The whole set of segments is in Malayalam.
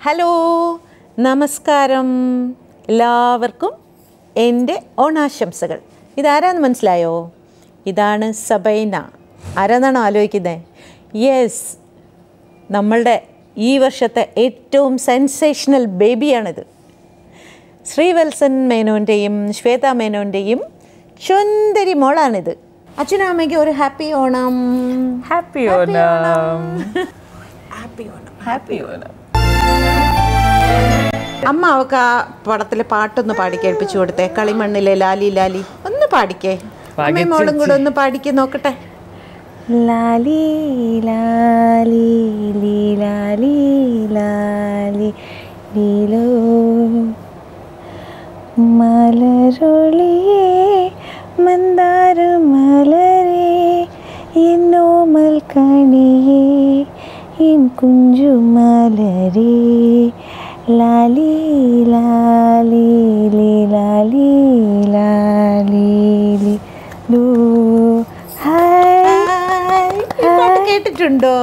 ഹലോ നമസ്കാരം എല്ലാവർക്കും എൻ്റെ ഓണാശംസകൾ. ഇതാരാന്ന് മനസ്സിലായോ? ഇതാണ് സബൈന. ആരാന്നാണോ ആലോചിക്കുന്നത്? യെസ്, നമ്മളുടെ ഈ വർഷത്തെ ഏറ്റവും സെൻസേഷണൽ ബേബിയാണിത്. ശ്രീവത്സൻ മേനോൻ്റെയും ശ്വേത മേനോൻ്റെയും ചുന്ദരി മോളാണിത്. അച്ഛനും അമ്മയ്ക്ക് ഒരു happy Onam. Happy Onam. Happy Onam. Happy Onam. അമ്മ അവൾക്ക് ആ പടത്തിലെ പാട്ടൊന്ന് പാടി കേൾപ്പിച്ചു കൊടുത്തേ. കളിമണ്ണിലെ ലാലി ലാലി ഒന്ന് പാടിക്കേ. അമ്മയും മോളും കൂടെ ഒന്ന് പാടിക്കേ നോക്കട്ടെ. ലാലി ലാലി ലാലി ലാലി ലീലോ മലരൊളിയേ മന്ദാര മലരേ എന്നോമൽ കണിയേ എൻ കുഞ്ചു മലരേ ലാലി ലാലി ലാലി ലാലി ലോ. ഈ പാട്ട് കേട്ടിട്ടുണ്ടോ?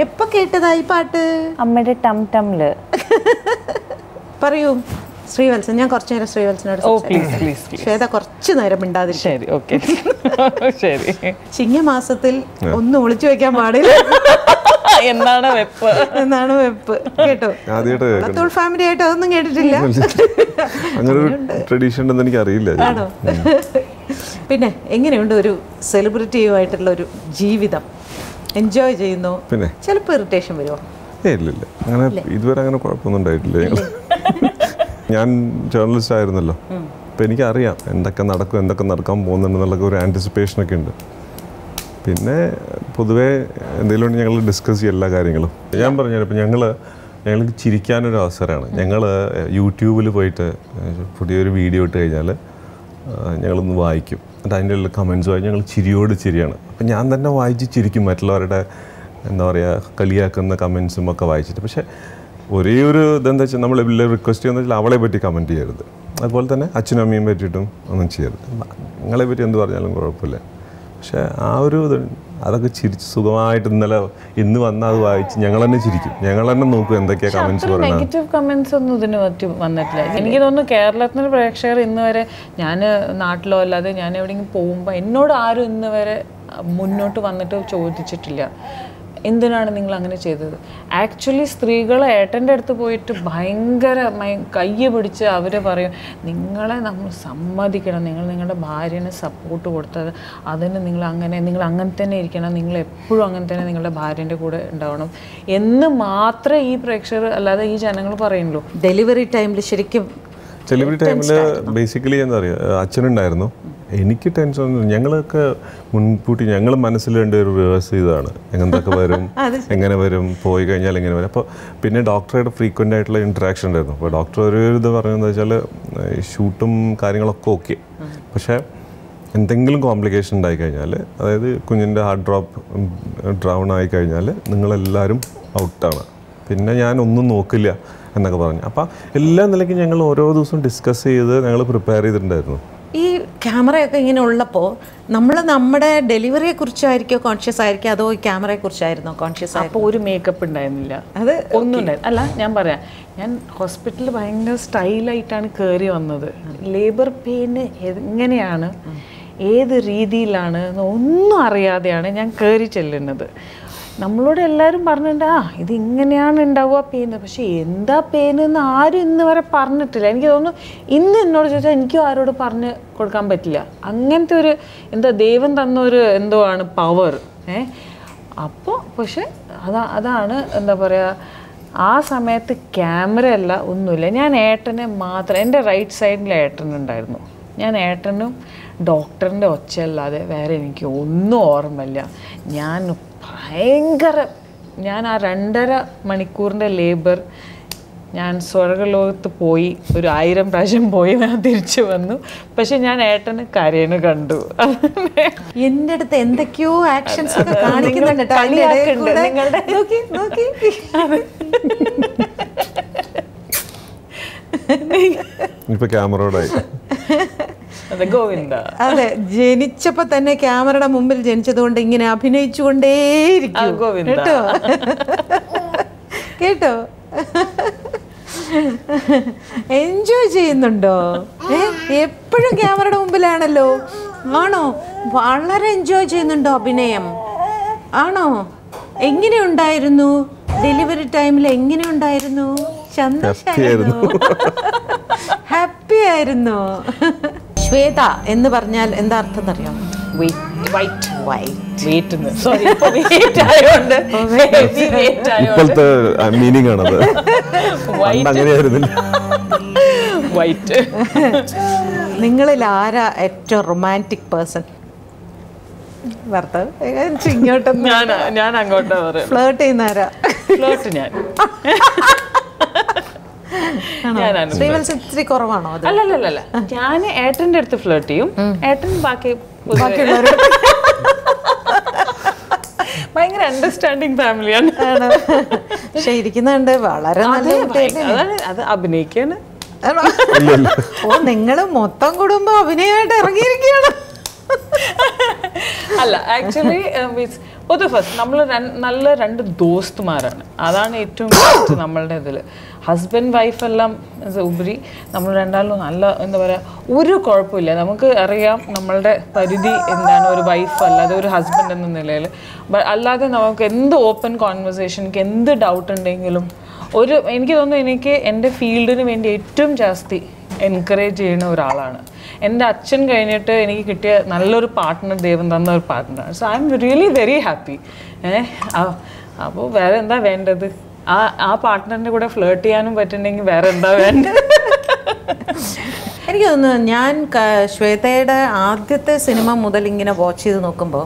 എപ്പോ കേട്ടതാ ഈ പാട്ട്? അമ്മയുടെ ടം ടംല്. പറയൂ ശ്രീവത്സൻ. ഞാൻ കുറച്ചു നേരം ശ്രീവത്സനോട് ശ്വേത കുറച്ചു നേരം മിണ്ടാതിരിക്കും. ശരി, ഓക്കെ. ശരി. ചിങ്ങമാസത്തിൽ ഒന്നും ഒളിച്ചു വെക്കാൻ പാടില്ല എന്നാണ് വെപ്പ്. എന്നാണ് വെപ്പ്. കേട്ടോ? ആദ്യമായിട്ട് ഫാമിലി ആയിട്ട് അതൊന്നും കേട്ടിട്ടില്ല. അങ്ങനെ ഒരു ട്രഡീഷൻ ഉണ്ടെന്ന് എനിക്ക് അറിയില്ല. ആണോ? പിന്നെ എങ്ങനെയുണ്ട് ഒരു സെലിബ്രിറ്റിയുമായിട്ടുള്ള ഒരു ജീവിതം? എൻജോയ് ചെയ്യുന്നു? പിന്നെ ചിലപ്പോൾ ഇറിറ്റേഷൻ വരുമോ? ഇല്ലില്ല, അങ്ങനെ ഇതുവരെ അങ്ങനെ കുഴപ്പമൊന്നും ഉണ്ടായിട്ടില്ല. ഞാൻ ജേർണലിസ്റ്റ് ആയിരുന്നല്ലോ, അപ്പം എനിക്കറിയാം എന്തൊക്കെ നടക്കും, എന്തൊക്കെ നടക്കാൻ പോകുന്നുണ്ടെന്നുള്ള ഒരു ആൻറ്റിസിപ്പേഷനൊക്കെ ഉണ്ട്. പിന്നെ പൊതുവേ എന്തെങ്കിലും ഞങ്ങൾ ഡിസ്കസ് ചെയ്യും എല്ലാ കാര്യങ്ങളും. ഞാൻ പറഞ്ഞു, ഇപ്പം ഞങ്ങൾക്ക് ചിരിക്കാനൊരു അവസരമാണ്. ഞങ്ങൾ യൂട്യൂബിൽ പോയിട്ട് പുതിയൊരു വീഡിയോ ഇട്ട് കഴിഞ്ഞാൽ ഞങ്ങളൊന്ന് വായിക്കും. എന്നിട്ട് അതിൻ്റെ ഉള്ള കമൻസ് വായിച്ച് ഞങ്ങൾ ചിരിയോട് ചിരിയാണ്. അപ്പം ഞാൻ തന്നെ വായിച്ച് ചിരിക്കും മറ്റുള്ളവരുടെ എന്താ പറയുക കളിയാക്കുന്ന കമൻസും ഒക്കെ വായിച്ചിട്ട്. പക്ഷേ ഒരേ ഒരു ഇതെന്താ വെച്ചാൽ നമ്മൾ എല്ലാവരും റിക്വസ്റ്റ് ചെയ്യുന്ന വെച്ചാൽ അവളെ പറ്റി കമൻറ്റ് ചെയ്യരുത്. അതുപോലെ തന്നെ അച്ഛനും അമ്മയും പറ്റിയിട്ടും ഒന്നും ചെയ്യരുത്. നിങ്ങളെ പറ്റി എന്ത് പറഞ്ഞാലും കുഴപ്പമില്ല. പക്ഷേ ആ ഒരു ഇത് അതൊക്കെ ചിരിച്ച് സുഖമായിട്ട് ഇന്ന് വന്നാൽ അത് വായിച്ച് ഞങ്ങൾ തന്നെ ചിരിക്കും. ഞങ്ങൾ തന്നെ നോക്കും എന്തൊക്കെയാണ് കമൻസ് പറയുന്നത്. നെഗറ്റീവ് കമൻസ് ഒന്നും ഇതിന് പറ്റി വന്നിട്ടില്ല. എനിക്ക് തോന്നുന്നു കേരളത്തിലെ പ്രേക്ഷകർ ഇന്ന് വരെ, ഞാൻ നാട്ടിലോ അല്ലാതെ ഞാൻ എവിടെയെങ്കിലും പോകുമ്പോൾ എന്നോട് ആരും ഇന്ന് വരെ മുന്നോട്ട് വന്നിട്ട് ചോദിച്ചിട്ടില്ല എന്തിനാണ് നിങ്ങൾ അങ്ങനെ ചെയ്തത്. ആക്ച്വലി സ്ത്രീകൾ ഏട്ടൻ്റെ അടുത്ത് പോയിട്ട് ഭയങ്കര കയ്യ് പിടിച്ച് അവർ പറയും, നിങ്ങളെ നമ്മൾ സമ്മതിക്കണം, നിങ്ങൾ നിങ്ങളുടെ ഭാര്യനെ സപ്പോർട്ട് കൊടുത്തത്, അതിന് നിങ്ങൾ അങ്ങനെ തന്നെ ഇരിക്കണം, നിങ്ങൾ എപ്പോഴും അങ്ങനെ തന്നെ നിങ്ങളുടെ ഭാര്യൻ്റെ കൂടെ ഉണ്ടാവണം എന്ന് മാത്രമേ ഈ പ്രേക്ഷകർ അല്ലാതെ ഈ ജനങ്ങൾ പറയുള്ളൂ. ഡെലിവറി ടൈമിൽ ശരിക്കും ബേസിക്കലി എന്താ പറയുക, അച്ഛനുണ്ടായിരുന്നു. എനിക്ക് ടെൻഷനൊന്നും. ഞങ്ങളൊക്കെ മുൻകൂട്ടി ഞങ്ങൾ മനസ്സിൽ ഒരു റിവേഴ്സ് ചെയ്തതാണ്. എന്തൊക്കെ വരും, എങ്ങനെ വരും, പോയി കഴിഞ്ഞാൽ എങ്ങനെ വരും. അപ്പോൾ പിന്നെ ഡോക്ടറായിട്ട് ഫ്രീക്വൻ്റ് ആയിട്ടുള്ള ഇൻട്രാക്ഷൻ ഉണ്ടായിരുന്നു. അപ്പോൾ ഡോക്ടർ ഒരു ഇത് പറയുന്നത് വെച്ചാൽ ഷൂട്ടും കാര്യങ്ങളൊക്കെ ഓക്കെ, പക്ഷേ എന്തെങ്കിലും കോംപ്ലിക്കേഷൻ ഉണ്ടായി കഴിഞ്ഞാൽ, അതായത് കുഞ്ഞിൻ്റെ ഹാർട്ട് ഡ്രൗൺ ആയി കഴിഞ്ഞാൽ നിങ്ങളെല്ലാവരും ഔട്ടാണ്, പിന്നെ ഞാനൊന്നും നോക്കില്ല എന്നൊക്കെ പറഞ്ഞു. അപ്പോൾ എല്ലാ നിലയ്ക്കും ഞങ്ങൾ ഓരോ ദിവസവും ഡിസ്കസ് ചെയ്ത് ഞങ്ങൾ പ്രിപ്പയർ ചെയ്തിട്ടുണ്ടായിരുന്നു. ഈ ക്യാമറയൊക്കെ ഇങ്ങനെ ഉള്ളപ്പോൾ നമ്മൾ നമ്മുടെ ഡെലിവറിയെ കുറിച്ചായിരിക്കോ കോൺഷ്യസ് ആയിരിക്കും, അതോ ഈ ക്യാമറയെ കുറിച്ചായിരുന്നോ കോൺഷ്യസ്? അപ്പോൾ ഒരു മേക്കപ്പ് ഉണ്ടായിരുന്നില്ല, അത് ഒന്നും ഉണ്ടായിരുന്നു. അല്ല, ഞാൻ പറയാം, ഞാൻ ഹോസ്പിറ്റലിൽ ഭയങ്കര സ്റ്റൈലായിട്ടാണ് കയറി വന്നത്. ലേബർ പെയിന് എങ്ങനെയാണ്, ഏത് രീതിയിലാണ് ഒന്നും അറിയാതെയാണ് ഞാൻ കയറി ചെല്ലുന്നത്. നമ്മളോട് എല്ലാവരും പറഞ്ഞിട്ടുണ്ട്, ഇത് ഇങ്ങനെയാണ് ഉണ്ടാവുക പെയിന്, പക്ഷേ എന്താ പെയിന് എന്ന് ആരും ഇന്ന് വരെ പറഞ്ഞിട്ടില്ല. എനിക്ക് തോന്നുന്നു ഇന്ന് എന്നോട് ചോദിച്ചാൽ എനിക്കും ആരോട് പറഞ്ഞ് കൊടുക്കാൻ പറ്റില്ല. അങ്ങനത്തെ ഒരു എന്താ ദൈവം തന്നൊരു എന്തോ ആണ് പവർ. അപ്പോൾ പക്ഷെ അതാണ് എന്താ പറയുക, ആ സമയത്ത് ക്യാമറ അല്ല ഒന്നുമില്ല. ഞാൻ ഏട്ടനെ മാത്രം, എൻ്റെ റൈറ്റ് സൈഡിൽ ഏട്ടനുണ്ടായിരുന്നു. ഞാൻ ഏട്ടനും ഡോക്ടറിൻ്റെ ഒച്ചയല്ലാതെ വേറെ എനിക്ക് ഒന്നും ഓർമ്മയില്ല. ഞാൻ ആ 2.5 മണിക്കൂറിൻ്റെ ലേബർ ഞാൻ സ്വർഗലോകത്ത് പോയി 1000 പ്രാവശ്യം പോയി ഞാൻ തിരിച്ചു വന്നു. പക്ഷെ ഞാൻ ഏട്ടന് കരയണ് കണ്ടു. എൻ്റെ അടുത്ത് എന്തൊക്കെയോ ആക്ഷൻസ് ഒക്കെ കാണിക്കുന്നുണ്ട്. ഇപ്പൊ ക്യാമറയോടായി. അതെ, ജനിച്ചപ്പോ തന്നെ ക്യാമറയുടെ മുമ്പിൽ ജനിച്ചതുകൊണ്ട് ഇങ്ങനെ അഭിനയിച്ചുകൊണ്ടേയിരിക്കും. കേട്ടോ കേട്ടോ എൻജോയ് ചെയ്യുന്നുണ്ടോ? എപ്പോഴും ക്യാമറയുടെ മുമ്പിലാണല്ലോ. ആണോ? വളരെ എൻജോയ് ചെയ്യുന്നുണ്ടോ അഭിനയം? ആണോ? എങ്ങനെയുണ്ടായിരുന്നു ഡെലിവറി ടൈമിൽ? എങ്ങനെയുണ്ടായിരുന്നു? സന്തോഷമായിരുന്നു? ഹാപ്പി ആയിരുന്നു? ശ്വേത എന്ന് പറഞ്ഞാൽ എന്താ അർത്ഥം എന്നറിയാം? ഇപ്പോഴത്തെ മീനിങ് ആണത്. അങ്ങനെയായിരുന്നില്ല. നിങ്ങളിൽ ആരാ ഏറ്റവും റൊമാൻറ്റിക് പേഴ്സൺ? ഭർത്താവ്? ഇങ്ങോട്ടും ഞാൻ അങ്ങോട്ടാ പറയാം. ഫ്ലേർട്ട് ചെയ്യുന്ന ആരാ? ഫ്ലേർട്ട് ഞാൻ ശ്രീവത്സം ഇത്തിരി കുറവാണോ? അല്ലല്ല, ഞാൻ ഏട്ടന്റെ അടുത്ത് ഫ്ലേർട്ട് ചെയ്യും. ഏട്ടൻ ബാക്കിയുള്ളവർ ഭയങ്കര അണ്ടർസ്റ്റാൻഡിങ് ഫാമിലിയാണ്. പക്ഷെ ഇരിക്കുന്നുണ്ട് വളരെ അത് അഭിനയിക്കാണ്. ഓ, നിങ്ങള് മൊത്തം കുടുംബം അഭിനയമായിട്ട് ഇറങ്ങിയിരിക്കുകയാണ്. അല്ല, ആക്ച്വലി ഫസ്റ്റ് നമ്മൾ നല്ല രണ്ട് ദോസ്തുമാരാണ്. അതാണ് ഏറ്റവും ബെസ്റ്റ് നമ്മളുടെ ഇതിൽ. ഹസ്ബൻഡ് വൈഫ് എല്ലാം ഉപരി നമ്മൾ രണ്ടാളും നല്ല എന്താ പറയുക, ഒരു കുഴപ്പമില്ല. നമുക്ക് അറിയാം നമ്മളുടെ പരിധി എന്താണ്, ഒരു വൈഫ് അല്ലാതെ ഒരു ഹസ്ബൻഡ് എന്ന നിലയിൽ. അല്ലാതെ നമുക്ക് എന്ത് ഓപ്പൺ കോൺവെർസേഷൻ, എനിക്ക് എന്ത് ഡൗട്ട് ഉണ്ടെങ്കിലും എനിക്ക് തോന്നുന്നു എനിക്ക് എൻ്റെ ഫീൽഡിന് വേണ്ടി ഏറ്റവും ജാസ്തി എൻകറേജ് ചെയ്യുന്ന ഒരാളാണ്. എൻ്റെ അച്ഛൻ കഴിഞ്ഞിട്ട് എനിക്ക് കിട്ടിയ നല്ലൊരു പാർട്ട്ണർ ദൈവം തന്ന ഒരു partner. So I am really very happy. അപ്പോൾ വേറെ എന്താ വേണ്ടത്? ആ പാർട്ട്ണറിൻ്റെ കൂടെ ഫ്ലേർട്ട് ചെയ്യാനും പറ്റുന്നെങ്കിൽ വേറെ എന്താ വേണ്ടത്? എനിക്ക് തോന്നുന്നു ഞാൻ ശ്വേതയുടെ ആദ്യത്തെ സിനിമ മുതൽ ഇങ്ങനെ വാച്ച് ചെയ്ത് നോക്കുമ്പോൾ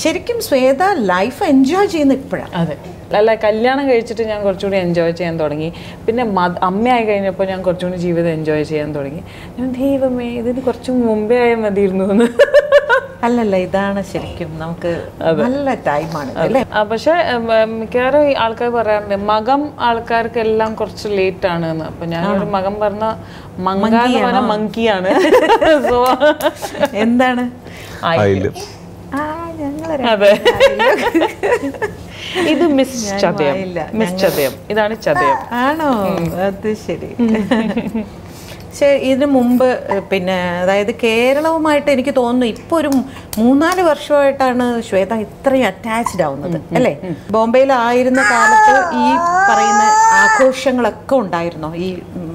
ശരിക്കും ശ്വേത ലൈഫ് എൻജോയ് ചെയ്യുന്ന ഇപ്പോഴാണ്. അതെ, അല്ല കല്യാണം കഴിച്ചിട്ട് ഞാൻ കുറച്ചുകൂടി എൻജോയ് ചെയ്യാൻ തുടങ്ങി. പിന്നെ അമ്മയായി കഴിഞ്ഞപ്പോൾ ഞാൻ കുറച്ചുകൂടി ജീവിതം എൻജോയ് ചെയ്യാൻ തുടങ്ങി. ഞാൻ ദൈവമേ, ഇതിന് കുറച്ചും മുമ്പേ ആയാൽ മതിയിരുന്നു എന്ന്. അല്ലല്ല, ഇതാണ് ശരിക്കും നമുക്ക് നല്ല ടൈമാണ് അല്ലേ? പക്ഷെ മിക്കവാറും ആൾക്കാർ പറയാറുണ്ട് മകം ആൾക്കാർക്കെല്ലാം കുറച്ച് ലേറ്റ് ആണ് എന്ന്. അപ്പൊ ഞാനൊരു മകം പറഞ്ഞ മങ്കിയാണ്. സോ എന്താണ്? അതെ, ഇത് മിസ് ചതയം. ഇതാണ് ചതയം. ആണോ? അത് ശരി. പക്ഷേ ഇതിനു മുമ്പ് പിന്നെ അതായത് കേരളവുമായിട്ട് എനിക്ക് തോന്നുന്നു ഇപ്പോൾ ഒരു 3-4 വർഷമായിട്ടാണ് ശ്വേത ഇത്രയും അറ്റാച്ച്ഡ് ആവുന്നത് അല്ലേ? ബോംബെയിലായിരുന്ന കാലത്ത് ഈ പറയുന്ന ആഘോഷങ്ങളൊക്കെ ഉണ്ടായിരുന്നോ? ഈ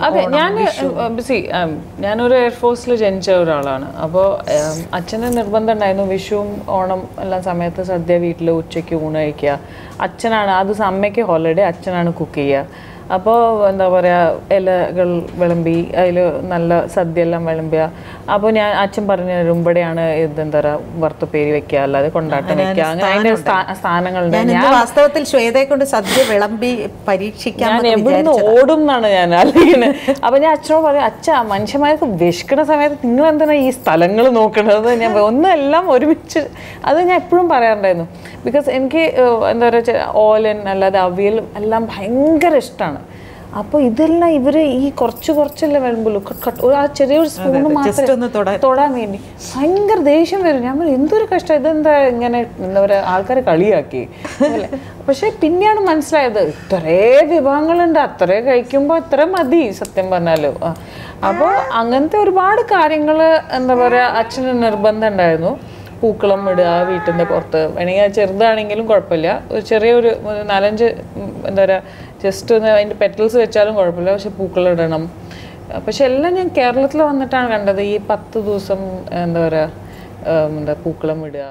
അതെ, ഞാനൊരു എയർഫോഴ്സിൽ ജനിച്ച ഒരാളാണ്. അപ്പോൾ അച്ഛന് നിർബന്ധം ഉണ്ടായിരുന്നു വിഷുവും ഓണം എല്ലാം സമയത്ത് സദ്യ വീട്ടിൽ ഉച്ചയ്ക്ക് ഊണ് കഴിക്കുക. അച്ഛനാണ് അത്, അമ്മയ്ക്ക് ഹോളിഡേ, അച്ഛനാണ് കുക്ക് ചെയ്യുക. അപ്പോൾ എന്താ പറയുക, ഇലകൾ വിളമ്പി അതിൽ നല്ല സദ്യ എല്ലാം വിളമ്പുക. അപ്പോൾ അച്ഛൻ പറഞ്ഞു തരും ഇവിടെയാണ് ഇതെന്താ പറയുക വറുത്തുപ്പേരി വെക്കുക, അല്ലാതെ കൊണ്ടാട്ടം വെക്കുക, അങ്ങനെ അതിൻ്റെ സ്ഥാനങ്ങളുണ്ട്. ഞാൻ വാസ്തവത്തിൽ ശ്വേതയെ കൊണ്ട് സദ്യ വിളമ്പി പരീക്ഷിക്കാൻ ഞാൻ എവിടുന്ന് ഓടും എന്നാണ് ഞാൻ ആലോചിക്കുന്നത്. അപ്പോൾ ഞാൻ അച്ഛനോട് പറയും, അച്ഛാ മനുഷ്യന്മാർക്ക് വിശക്കുന്ന സമയത്ത് നിങ്ങൾ എന്താണ് ഈ സ്ഥലങ്ങൾ നോക്കണത്? ഞാൻ ഒന്നെല്ലാം ഒരുമിച്ച്, അത് ഞാൻ എപ്പോഴും പറയാറുണ്ടായിരുന്നു. ബിക്കോസ് എനിക്ക് എന്താ പറയുക ഓലൻ അല്ലാതെ അവിയൽ എല്ലാം ഭയങ്കര ഇഷ്ടമാണ്. അപ്പോൾ ഇതെല്ലാം ഇവര് ഈ കുറച്ചല്ലേ വരുമ്പോഴും ആ ചെറിയൊരു സ്പൂണ് മാത്രം തൊടാൻ വേണ്ടി ഭയങ്കര ദേഷ്യം വരും. ഞാൻ പറയും എന്തൊരു കഷ്ടം, ഇതെന്താ ഇങ്ങനെ എന്താ പറയുക ആൾക്കാരെ കളിയാക്കി അല്ലേ? പക്ഷെ പിന്നെയാണ് മനസ്സിലായത് ഇത്രേ വിഭവങ്ങളുണ്ട്, അത്രേ കഴിക്കുമ്പോൾ ഇത്ര മതി സത്യം പറഞ്ഞാലോ. അപ്പോൾ അങ്ങനത്തെ ഒരുപാട് കാര്യങ്ങൾ എന്താ പറയുക അച്ഛന് നിർബന്ധം ഉണ്ടായിരുന്നു. പൂക്കളം ഇടുക വീട്ടിൻ്റെ പുറത്ത്, വേണമെങ്കിൽ ചെറുതാണെങ്കിലും കുഴപ്പമില്ല, ഒരു ചെറിയൊരു 4-5 എന്താ പറയുക ജസ്റ്റ് ഒന്ന് അതിൻ്റെ പെറ്റൽസ് വെച്ചാലും കുഴപ്പമില്ല, പക്ഷെ പൂക്കളം ഇടണം. പക്ഷെ എല്ലാം ഞാൻ കേരളത്തിൽ വന്നിട്ടാണ് കണ്ടത്. ഈ 10 ദിവസം എന്താ പറയുക പൂക്കളം ഇടുക.